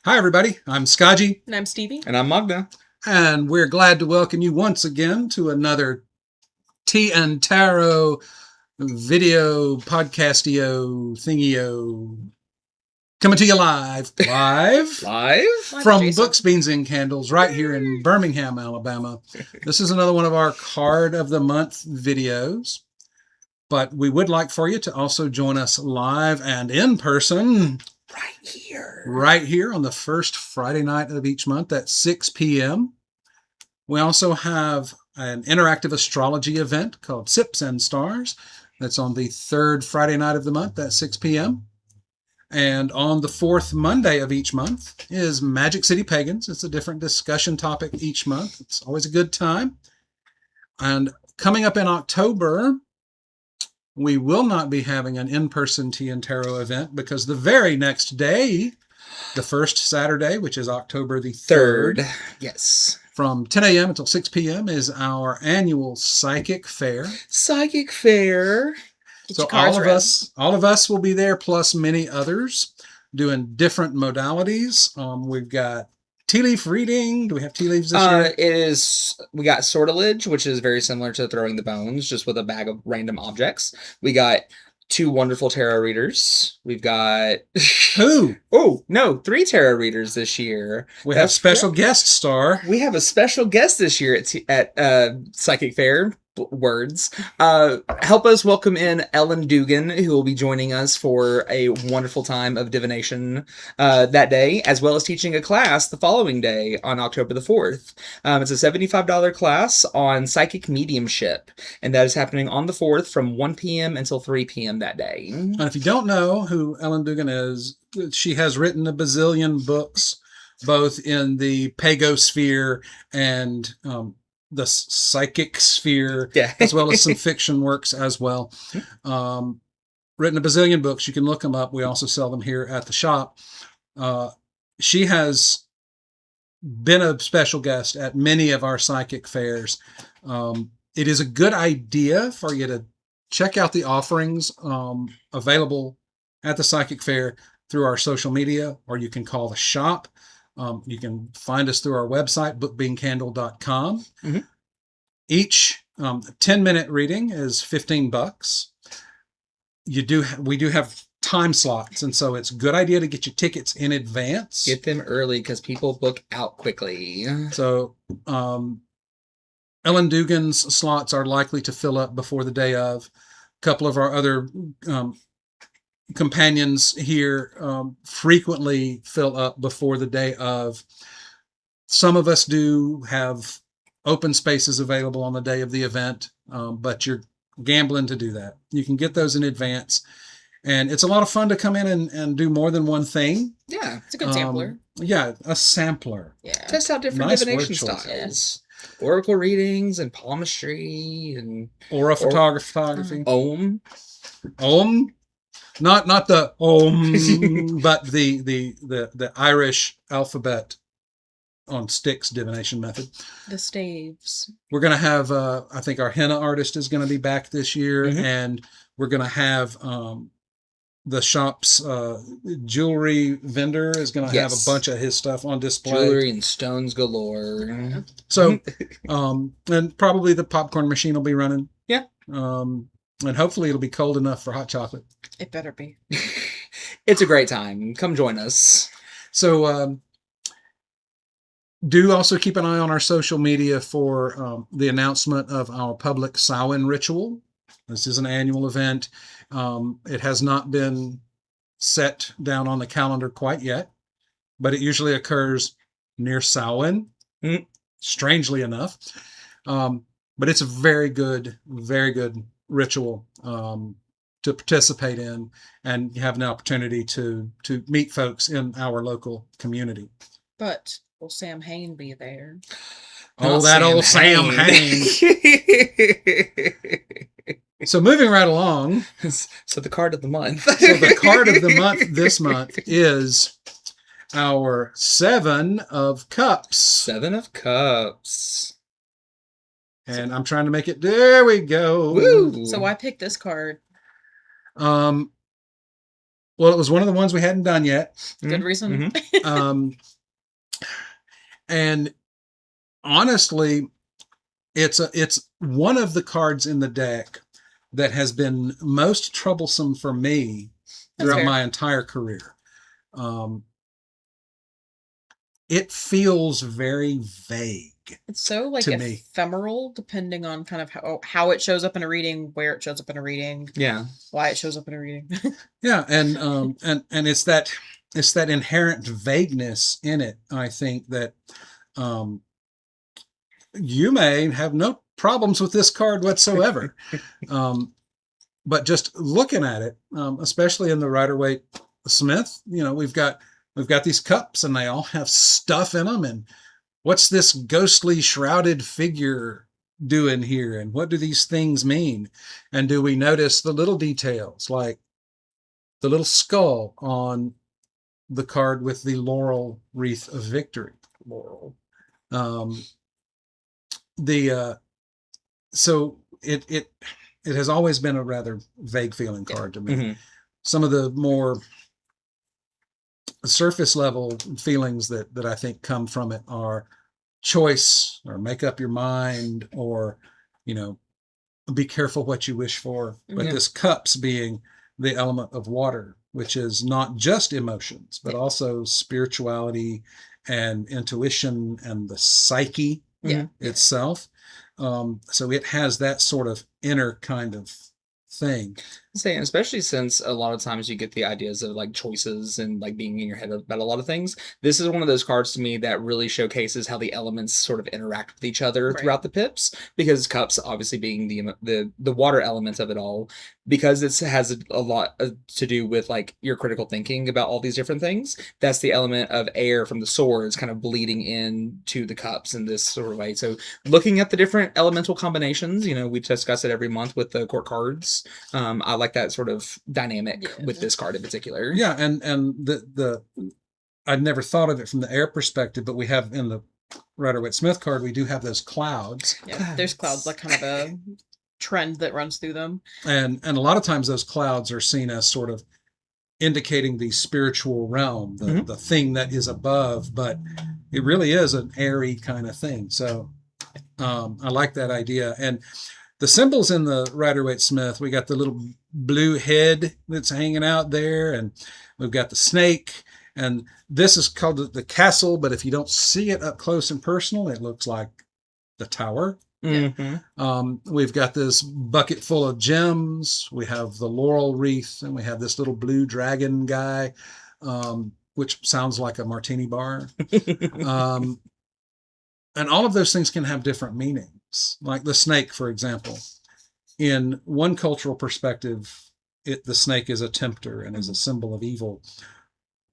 Hi, everybody. I'm Skaji. And I'm Stevie. And I'm Magda. And we're glad to welcome you once again to another Tea and Tarot video podcastio thingio. Coming to you live from Jason. Books, Beans, and Candles right here in Birmingham, Alabama. This is another one of our Card of the Month videos. But we would like for you to also join us live and in person right here on the first Friday night of each month at 6 p.m. We also have an interactive astrology event called Sips and Stars. That's on the third Friday night of the month at 6 p.m. And on the fourth Monday of each month is Magic City Pagans. It's a different discussion topic each month. It's always a good time. And coming up in October, we will not be having an in-person Tea and Tarot event because the very next day, the first Saturday, which is October the 3rd, yes, from 10 a.m. until 6 p.m. is our annual Psychic Fair. Psychic Fair. So all of us will be there, plus many others, doing different modalities. We've got tea leaf reading. Do we have tea leaves this year? We got sortilege, which is very similar to throwing the bones, just with a bag of random objects. We got 2 wonderful tarot readers. We've got... Who? Oh, no, 3 tarot readers this year. We have special guest star. We have a special guest this year at Psychic Fair. Words. Help us welcome in Ellen Dugan, who will be joining us for a wonderful time of divination that day, as well as teaching a class the following day on October the 4th. It's a $75 class on psychic mediumship, and that is happening on the 4th from 1 p.m. until 3 p.m. that day. And if you don't know who Ellen Dugan is, she has written a bazillion books, both in the pagosphere and the psychic sphere, as well as some fiction works as well. Written a bazillion books. You can look them up. We also sell them here at the shop. She has been a special guest at many of our psychic fairs. It is a good idea for you to check out the offerings available at the psychic fair through our social media, or you can call the shop. You can find us through our website, bookbeancandle.com. Mm-hmm. Each 10-minute reading is $15. We do have time slots, and so it's a good idea to get your tickets in advance. Get them early because people book out quickly. So Ellen Dugan's slots are likely to fill up before the day of. A couple of our other companions here frequently fill up before the day of. Some of us do have open spaces available on the day of the event, but you're gambling to do that. You can get those in advance, and it's a lot of fun to come in and do more than one thing. Yeah, it's a good sampler. Yeah, a sampler. Yeah, test out different divination styles. Yes. Oracle readings and palmistry and aura photography. Om. Not the Om, but the Irish alphabet on sticks divination method. The staves. We're going to have, I think our henna artist is going to be back this year, and we're going to have the shop's jewelry vendor is going to have a bunch of his stuff on display. Jewelry and stones galore. So, and probably the popcorn machine will be running. Yeah. And hopefully it'll be cold enough for hot chocolate. It better be. It's a great time. Come join us. So do also keep an eye on our social media for the announcement of our public Samhain ritual. This is an annual event. It has not been set down on the calendar quite yet, but it usually occurs near Samhain, strangely enough. But it's a very good ritual to participate in, and you have an opportunity to meet folks in our local community. But will Sam Hain be there? Oh, that old Sam Hain. So moving right along. So the card of the month. So the card of the month this month is our 7 of Cups. 7 of Cups. And I'm trying to make it. There we go. Woo. So why pick this card? Well, it was one of the ones we hadn't done yet. Good reason. And honestly, it's one of the cards in the deck that has been most troublesome for me That's throughout fair. my entire career. It feels very vague. It's so like To me. ephemeral, depending on kind of how it shows up in a reading, where it shows up in a reading, Yeah. why it shows up in a reading. Yeah, and it's that inherent vagueness in it. I think that you may have no problems with this card whatsoever, but just looking at it, especially in the Rider-Waite-Smith, we've got these cups and they all have stuff in them, and what's this ghostly shrouded figure doing here, and what do these things mean, and do we notice the little details like the little skull on the card with the laurel wreath of victory. Laurel. So it has always been a rather vague feeling card to me. Mm-hmm. Some of the more surface level feelings that I think come from it are choice, or make up your mind, or be careful what you wish for. But Yeah. this cups being the element of water, which is not just emotions, but also spirituality and intuition and the psyche itself. So it has that sort of inner kind of thing. Saying, especially since a lot of times you get the ideas of like choices and like being in your head about a lot of things. This is one of those cards to me that really showcases how the elements sort of interact with each other throughout the pips, because cups obviously being the water element of it all, because it has a lot to do with like your critical thinking about all these different things. That's the element of air from the swords kind of bleeding into the cups in this sort of way. So looking at the different elemental combinations, we discuss it every month with the court cards. I like that sort of dynamic with this card in particular. Yeah, and the I'd never thought of it from the air perspective, but we have in the Rider-Waite-Smith card, we do have those clouds. Yeah, there's clouds, like kind of a trend that runs through them. And a lot of times those clouds are seen as sort of indicating the spiritual realm, the thing that is above, but it really is an airy kind of thing. So I like that idea. And the symbols in the Rider-Waite-Smith, we got the little blue head that's hanging out there, and we've got the snake, and this is called the castle, but if you don't see it up close and personal, it looks like the tower. Mm-hmm. We've got this bucket full of gems. We have the laurel wreath, and we have this little blue dragon guy, which sounds like a martini bar. And all of those things can have different meanings. Like the snake, for example. In one cultural perspective, the snake is a tempter and is a symbol of evil.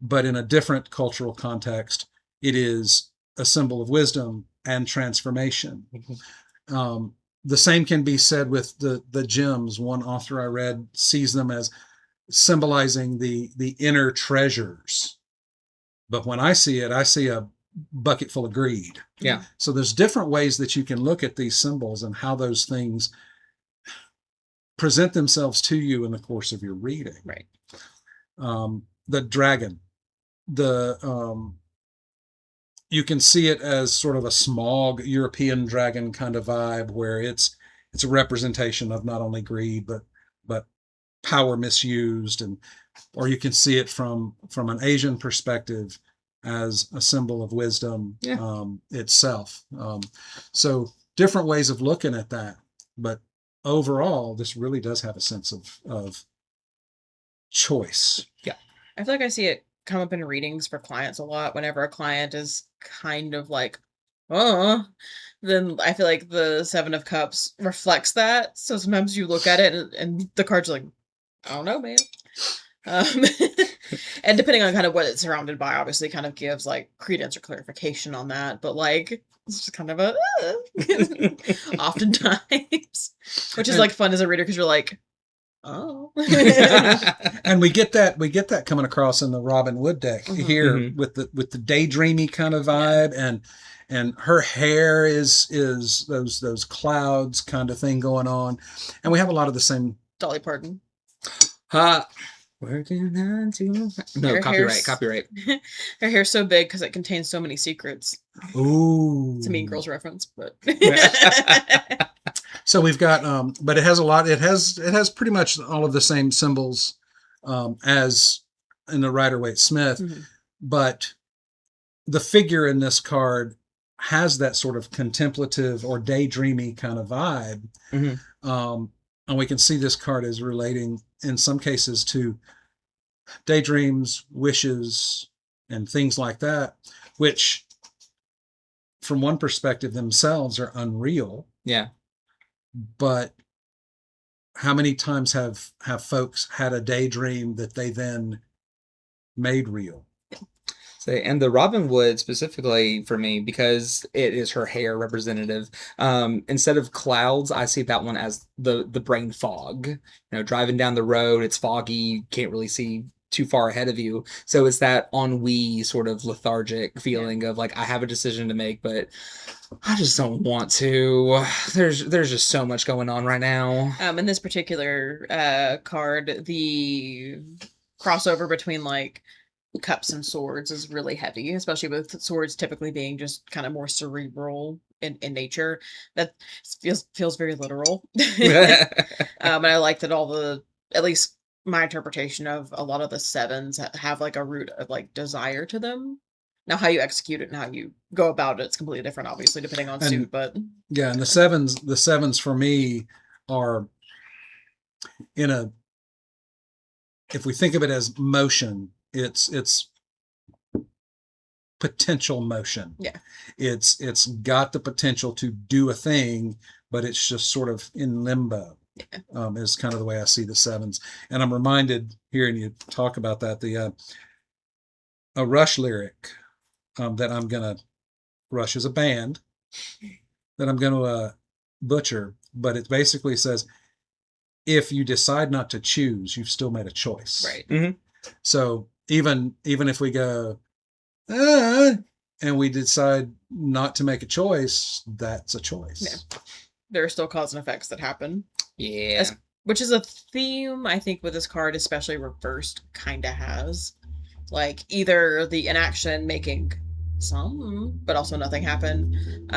But in a different cultural context, it is a symbol of wisdom and transformation. The same can be said with the gems. One author I read sees them as symbolizing the inner treasures. But when I see it, I see a bucket full of greed. Yeah. So there's different ways that you can look at these symbols and how those things present themselves to you in the course of your reading. Right. The dragon, you can see it as sort of a smog European dragon kind of vibe, where it's a representation of not only greed but power misused, or you can see it from an Asian perspective as a symbol of wisdom itself. So different ways of looking at that, but overall, this really does have a sense of choice. Yeah. I feel like I see it come up in readings for clients a lot. Whenever a client is kind of like, then I feel like the Seven of Cups reflects that. So sometimes you look at it and the card's like, I don't know, man. And depending on kind of what it's surrounded by, obviously kind of gives like credence or clarification on that. But like, it's just kind of a oftentimes, which is like fun as a reader because you're like, oh. And we get that coming across in the Robin Wood deck here with the daydreamy kind of vibe, and her hair is those clouds kind of thing going on, and we have a lot of the same. Dolly Parton. Working on to no Her hair's- copyright. Her hair's so big because it contains so many secrets. Ooh. It's a Mean Girls reference, but So we've got, but it has a lot. It has pretty much all of the same symbols as in the Rider-Waite-Smith, Mhm. but the figure in this card has that sort of contemplative or daydreamy kind of vibe. Mhm. And we can see this card as relating in some cases to daydreams, wishes, and things like that, which from one perspective themselves are unreal. Yeah. But how many times have folks had a daydream that they then made real? So, and the Robin Wood specifically for me, because it is her hair representative, instead of clouds, I see that one as the brain fog. You know, driving down the road, it's foggy, you can't really see too far ahead of you. So it's that ennui sort of lethargic feeling of like, I have a decision to make, but I just don't want to. There's just so much going on right now. in this particular card, the crossover between like cups and swords is really heavy, especially with swords typically being just kind of more cerebral in nature. That feels very literal. And I like that all the, at least my interpretation of a lot of the sevens have like a root of like desire to them. Now, how you execute it and how you go about it's completely different, obviously, depending on suit. But yeah, and the sevens for me are in a. If we think of it as motion, it's potential motion. Yeah, it's got the potential to do a thing, but it's just sort of in limbo. Yeah. Is kind of the way I see the sevens, and I'm reminded hearing you talk about that a Rush lyric that I'm gonna Rush is a band that I'm gonna butcher, but it basically says, if you decide not to choose, you've still made a choice. right. Mhm. So even if we go and we decide not to make a choice, that's a choice. Yeah. There are still cause and effects that happen. Yeah. Which is a theme I think with this card, especially reversed, kind of has. Like either the inaction making some, but also nothing happen,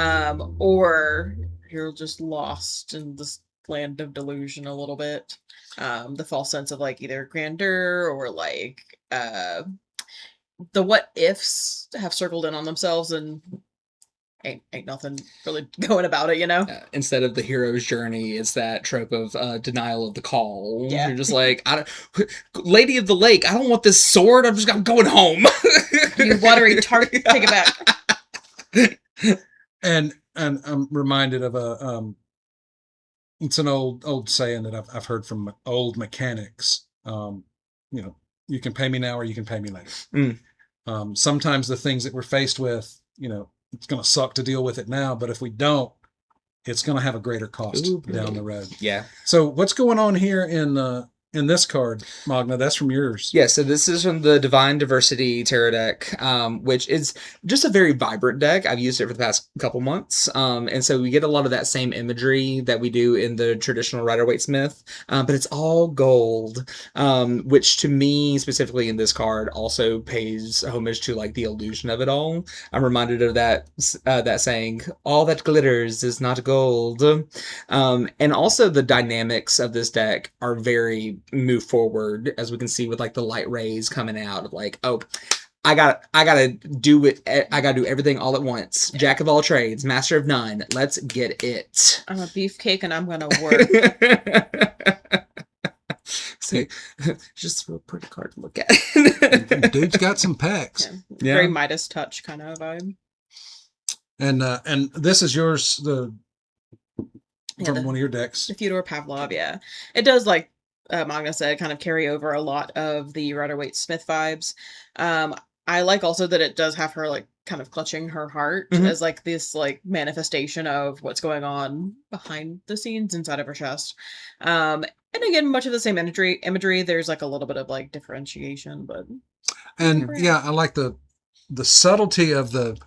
or you're just lost in this land of delusion a little bit. The false sense of like either grandeur or like the what ifs have circled in on themselves and ain't nothing really going about it, you know? Instead of the hero's journey, it's that trope of denial of the call. Yeah. You're just like, Lady of the Lake, I don't want this sword. I'm going home. You watery tart, take it back. And I'm reminded of it's an old saying that I've heard from old mechanics. You can pay me now or you can pay me later. Sometimes the things that we're faced with, it's going to suck to deal with it now, but if we don't, it's going to have a greater cost down the road. Yeah. So what's going on here in this card, Magna? That's from yours. Yeah, so this is from the Divine Diversity Tarot deck, which is just a very vibrant deck. I've used it for the past couple months, and so we get a lot of that same imagery that we do in the traditional Rider-Waite-Smith, but it's all gold, which to me, specifically in this card, also pays homage to like the illusion of it all. I'm reminded of that saying, "All that glitters is not gold," and also the dynamics of this deck are very move forward, as we can see with like the light rays coming out of like, oh, I gotta do it. I gotta do everything all at once. Yeah. Jack of all trades, master of none. Let's get it. I'm a beefcake and I'm gonna work. So, just a real pretty card to look at. Dude's got some pecs. Yeah. Very Midas touch kind of vibe. And this is yours, from one of your decks. The Fyodor Pavlov, yeah. It does, like Magna said, kind of carry over a lot of the Rider-Waite-Smith vibes. I like also that it does have her like kind of clutching her heart as like this like manifestation of what's going on behind the scenes inside of her chest. And again, much of the same imagery. There's like a little bit of like differentiation, but yeah, I like the subtlety of the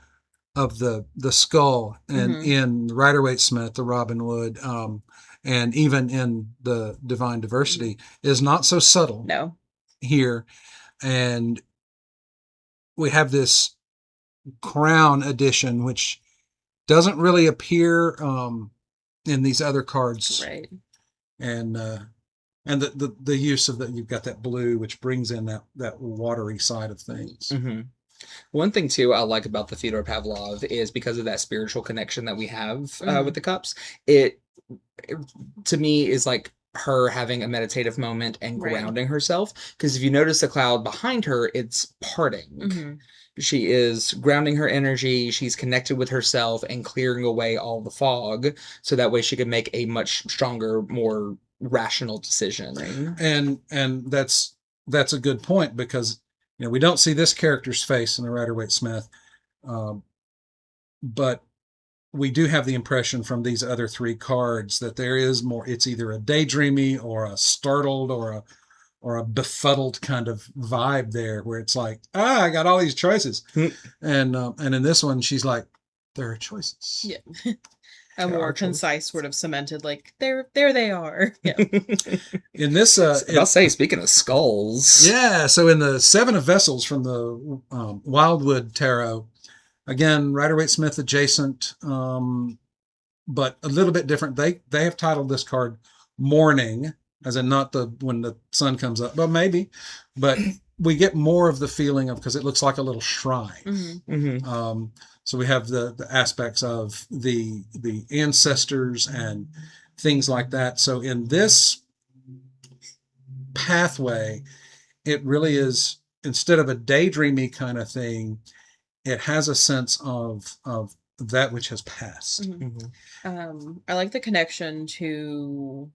skull and in Rider-Waite-Smith, the Robin Wood, and even in the Divine Diversity is not so subtle. No. here, and we have this crown edition, which doesn't really appear in these other cards, Right. and the use of that, you've got that blue, which brings in that watery side of things. Mm-hmm. One thing too I like about the Fyodor Pavlov is because of that spiritual connection that we have with the cups. It to me is like her having a meditative moment and Right. grounding herself. Because if you notice the cloud behind her, it's parting. She is grounding her energy. She's connected with herself and clearing away all the fog, so that way she can make a much stronger, more rational decision. And that's a good point, because we don't see this character's face in the Rider-Waite-Smith, but we do have the impression from these other three cards that there is more. It's either a daydreamy or a startled or a befuddled kind of vibe there, where it's like, I got all these choices, and in this one she's like, there are choices. Yeah. A more concise sort of cemented, like, there they are. Yeah. In this, I'll say, speaking of skulls, yeah. So in the Seven of Vessels from the Wildwood Tarot, again, Rider-Waite-Smith adjacent, but a little bit different. They have titled this card "Morning," as in not when the sun comes up, but maybe. But we get more of the feeling of, because it looks like a little shrine. So we have the aspects of the ancestors and things like that. So in this pathway, it really is, instead of a daydreamy kind of thing, it has a sense of that which has passed. I like the connection to,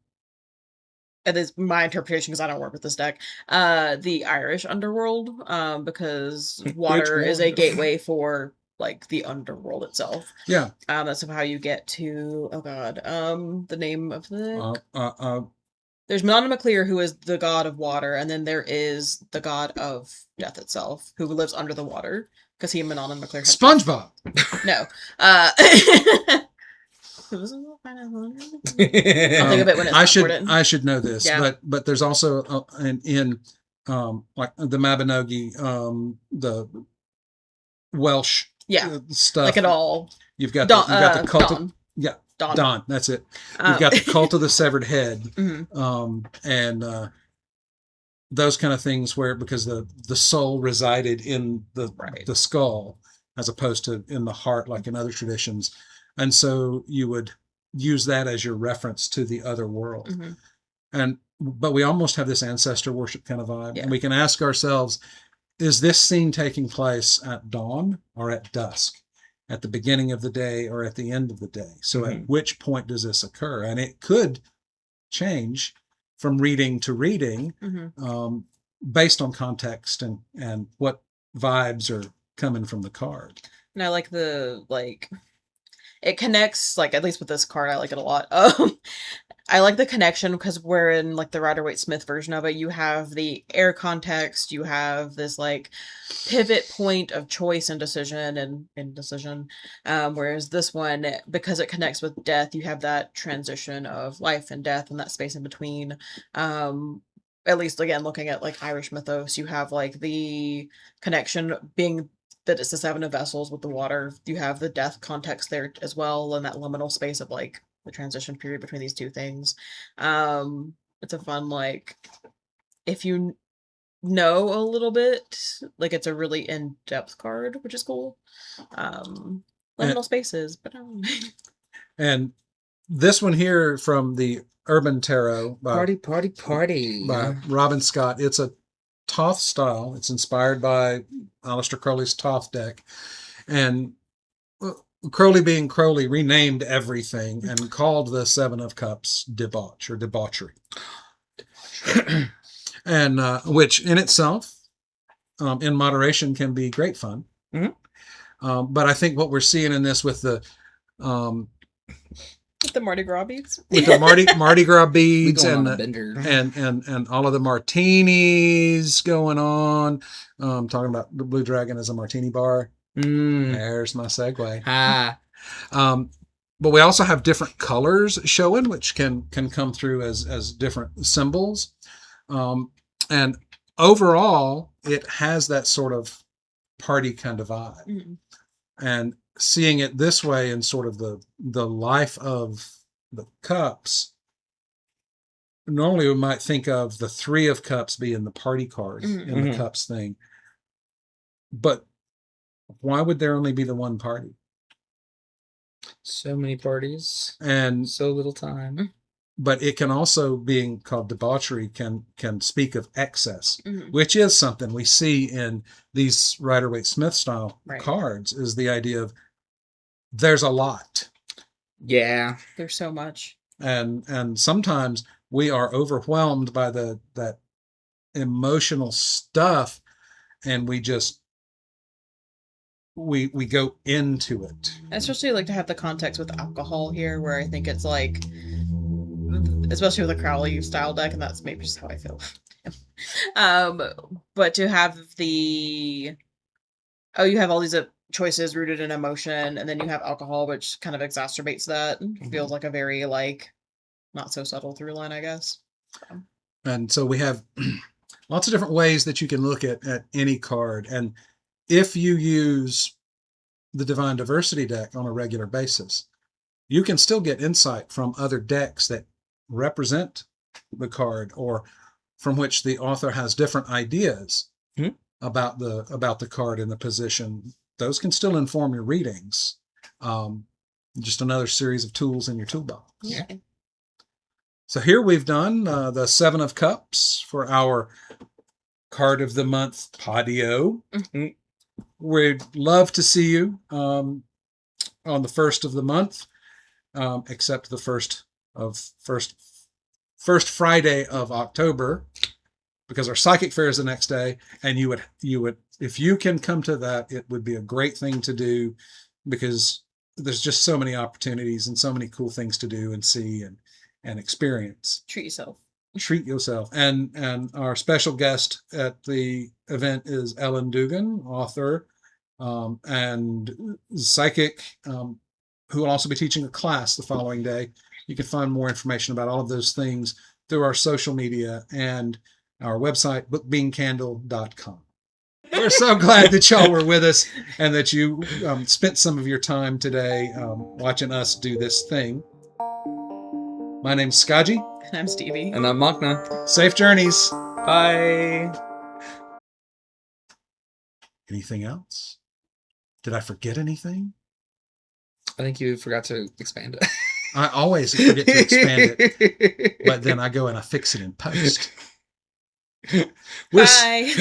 and this is my interpretation because I don't work with this deck, the Irish underworld, because water is a gateway for like the underworld itself. Yeah. That's how you get to, the name of the there's Manon McClear, who is the god of water, and then there is the god of death itself, who lives under the water, because he and Manon and McClear SpongeBob. No. I'll think of it when it's I should know this, yeah. But there's also in like the Mabinogi, the Welsh stuff, like it all. You've got the cult of, Dawn. That's it. You've got the cult of the severed head, and those kind of things, where because the soul resided in the skull as opposed to in the heart, like in other traditions, and so you would use that as your reference to the other world. But we almost have this ancestor worship kind of vibe, and we can ask ourselves, is this scene taking place at dawn or at dusk, at the beginning of the day or at the end of the day? So at which point does this occur? And it could change from reading to reading, based on context and what vibes are coming from the card. And I like it connects, like, at least with this card, I like it a lot. I like the connection because we're in like the Rider-Waite-Smith version of it. You have the air context, you have this like pivot point of choice and decision and indecision. Whereas this one, because it connects with death, you have that transition of life and death and that space in between. At least, again, looking at like Irish mythos, you have like the connection being that it's the Seven of Vessels with the water. You have the death context there as well, and that liminal space of like the transition period between these two things. It's a fun, like, if you know a little bit, like, it's a really in-depth card, which is cool. Liminal spaces, but and this one here from the Urban Tarot by by Robin Scott. It's a Thoth style. It's inspired by Aleister Crowley's Thoth deck, and Crowley, being Crowley, renamed everything and called the Seven of Cups debauch or debauchery. And which in itself, in moderation, can be great fun. But I think what we're seeing in this with the Mardi Gras beads, with the Mardi Gras beads and all of the martinis going on. Talking about the Blue Dragon as a martini bar. There's my segue. But we also have different colors showing, which can come through as different symbols. And overall, it has that sort of party kind of vibe. Mhm. And seeing it this way in sort of the life of the cups, normally we might think of the 3 of cups being the party card Mhm. in the cups thing. But why would there only be the one party? So many parties, And so little time. but it can also, being called debauchery, can speak of excess, Mhm. which is something we see in these Rider-Waite-Smith style Right. cards, is the idea of there's a lot. Yeah. There's so much. And sometimes we are overwhelmed by that emotional stuff, and we just we go into it. I especially like to have the context with alcohol here, where I think it's like, especially with a Crowley style deck, and that's maybe just how I feel. But to have you have all these choices rooted in emotion, and then you have alcohol, which kind of exacerbates that. Feels like a very like not so subtle through line, I guess. And so we have lots of different ways that you can look at any card. And if you use the Divine Diversity deck on a regular basis, you can still get insight from other decks that represent the card, or from which the author has different ideas about the card and the position. Those can still inform your readings. Just another series of tools in your toolbox. Yeah. So here we've done the 7 of Cups for our card of the month patio. Mm-hmm. We'd love to see you on the 1st of the month, except the first Friday of October, because our psychic fair is the next day. And you would, if you can come to that, it would be a great thing to do, because there's just so many opportunities and so many cool things to do and see and experience. Treat yourself. And our special guest at the event is Ellen Dugan, author and psychic, who will also be teaching a class the following day. You can find more information about all of those things through our social media and our website, bookbeancandle.com. We're so glad that y'all were with us and that you spent some of your time today watching us do this thing. My name's Skaji. And I'm Stevie. And I'm Magna. Safe journeys. Bye. Anything else? Did I forget anything? I think you forgot to expand it. I always forget to expand it, but then I go and I fix it in post. Bye.